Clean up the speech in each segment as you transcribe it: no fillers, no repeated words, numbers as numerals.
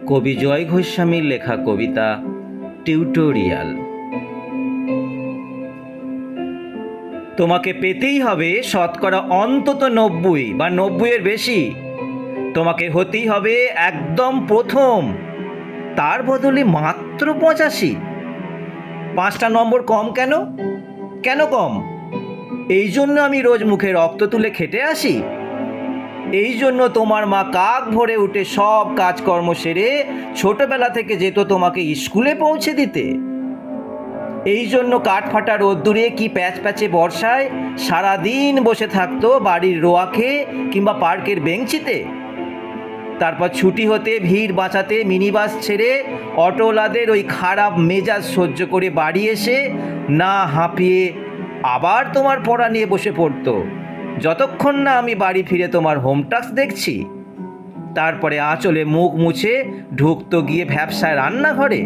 কবি জয় গোস্বামীর লেখা কবিতা টিউটোরিয়াল। তোমাকে পেতেই হবে শতকরা অন্তত 90 বা 90-এর বেশি। তোমাকে হতেই হবে একদম প্রথম, তার বদলে মাত্র 85। 5টা নম্বর কম কেন? কেন কম? এই জন্য আমি রোজ মুখে রক্ত তুলে খেটে আসি? এই জন্য তোমার মা কাক ভরে উঠে সব কাজকর্ম সেরে ছোটবেলা থেকে যেত তোমাকে স্কুলে পৌঁছে দিতে? এই জন্য কাঠফাটা রোদ্দুরে কি প্যাচ প্যাচে বর্ষায় সারাদিন বসে থাকতো বাড়ির রোয়াকে কিংবা পার্কের বেঞ্চিতে? তারপর ছুটি হতে ভিড় বাঁচাতে মিনি বাস ছেড়ে অটোওয়ালাদের ওই খারাপ মেজাজ সহ্য করে বাড়ি এসে না হাঁপিয়ে আবার তোমার পড়া নিয়ে বসে পড়তো, যতক্ষণ না আমি বাড়ি ফিরে তোমার হোম টাস্ক দেখছি। তারপরে আঁচলে মুখ মুছে ঢুকতো গিয়ে ভ্যাবসায় রান্নাঘরে।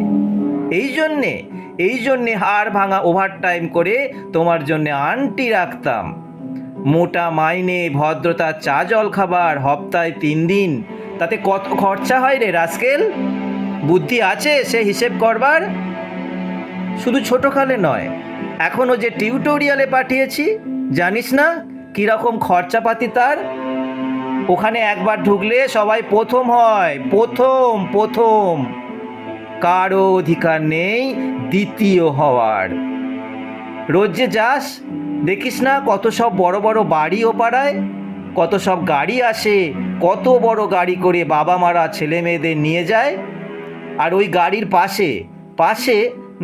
এই জন্যে হাড় ভাঙা ওভারটাইম করে তোমার জন্যে আন্টি রাখতাম। মোটা মাইনে, ভদ্রতার চা জল খাবার, সপ্তাহে 3 দিন, তাতে কত খরচা হয় রে রাস্কেল? বুদ্ধি আছে সে হিসেব করবার? শুধু ছোটখালে নয়, এখনও যে টিউটোরিয়ালে পাঠিয়েছি, জানিস না কীরকম খরচাপাতি তার? ওখানে একবার ঢুকলে সবাই প্রথম হয়, প্রথম। কারো অধিকার নেই দ্বিতীয় হওয়ার। রোজ যে যাস, দেখিস না কত সব বড় বড় বাড়ি ও পাড়ায়, কত সব গাড়ি আসে, কত বড় গাড়ি করে বাবা মারা ছেলে মেয়েদের নিয়ে যায়। আর ওই গাড়ির পাশে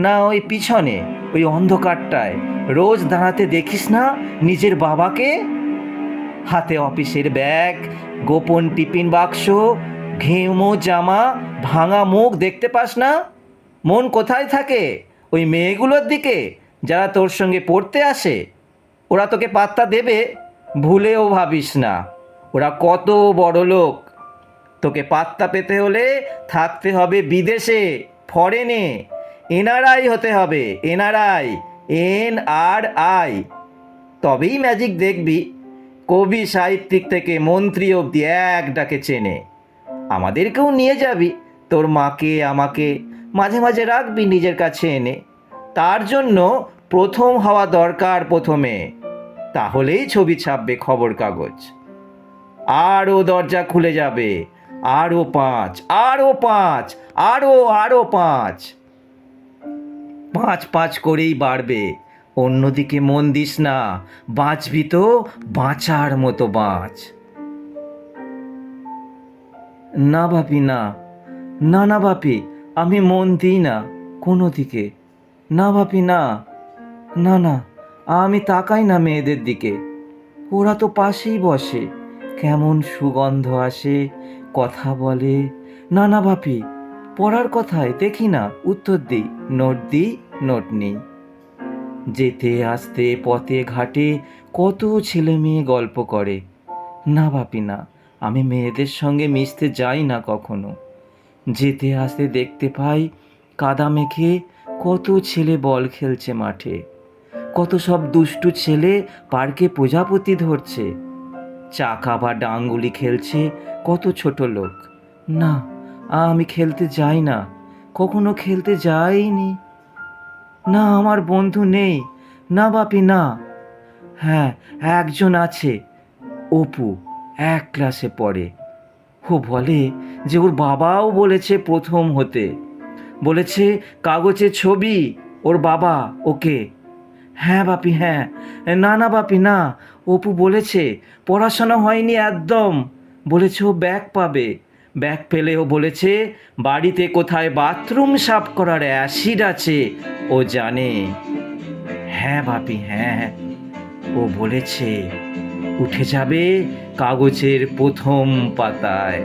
না ওই পিছনে ওই অন্ধকারটায় রোজ দাঁড়াতে দেখিস না নিজের বাবাকে? হাতে অফিসের ব্যাগ, গোপন টিফিন বাক্স, ঘেমো জামা, ভাঙা মুখ দেখতে পাস না? মন কোথায় থাকে? ওই মেয়েগুলোর দিকে যারা তোর সঙ্গে পড়তে আসে। ওরা তোকে পাত্তা দেবে? ভুলেও ভাবিস না। ওরা কত বড় লোক। তোকে পাত্তা পেতে হলে থাকতে হবে বিদেশে, ফরেনে। এনআরআই হতে হবে, NRI। তবেই ম্যাজিক দেখবি। কবি সাহিত্যিক থেকে মন্ত্রী অবধি এক ডাকে চেনে। আমাদেরকেও নিয়ে যাবি, তোর মাকে আমাকে মাঝে মাঝে রাখবি নিজের কাছে এনে। তার জন্য প্রথম হওয়া দরকার প্রথমে, তাহলেই ছবি ছাপবে খবর কাগজ। আরও দরজা খুলে যাবে, আরও 5, আরও 5। 5 করেই বাড়বে। অন্যদিকে মন দিস না, বাঁচবি তো বাঁচার মতো বাঁচ। না বাপি, না বাপি, আমি মন দিই না কোনো দিকে। না বাপি, না, আমি তাকাই না মেয়েদের দিকে। ওরা তো পাশেই বসে, কেমন সুগন্ধ আসে, কথা বলে। না বাপি, পড়ার কথায় দেখি না, উত্তর দিই, নোট নেই। যেতে আসতে পথে ঘাটে কত ছেলে মেয়ে গল্প করে। না বাপি, না, আমি মেয়েদের সঙ্গে মিশতে যাই না কখনো। যেতে আসতে দেখতে পাই কাদা মেখে কত ছেলে বল খেলছে মাঠে, কত সব দুষ্টু ছেলে পার্কে প্রজাপতি ধরছে, চাকা বা ডাঙ্গুলি খেলছে কত ছোট লোক। না, আমি খেলতে যাই না, কখনো খেলতে যাইনি। না, আমার বন্ধু নেই। না বাপি, না। হ্যাঁ, একজন আছে, অপু, 1 ক্লাসে পড়ে। ও বলে যে ওর বাবাও বলেছে প্রথম হতে, বলেছে কাগজে ছবি ওর বাবা ওকে। হ্যাঁ বাপি, হ্যাঁ। না বাপি, না। অপু বলেছে পড়াশোনা হয়নি একদম, বলেছে ও ব্যাগ পাবে। ব্যাগ পেলে ও বলেছে বাড়িতে কোথায় বাথরুম সাফ করার অ্যাসিড আছে ও জানে। হ্যাঁ বাপি, হ্যাঁ, ও বলেছে উঠে যাবে কাগজের প্রথম পাতায়।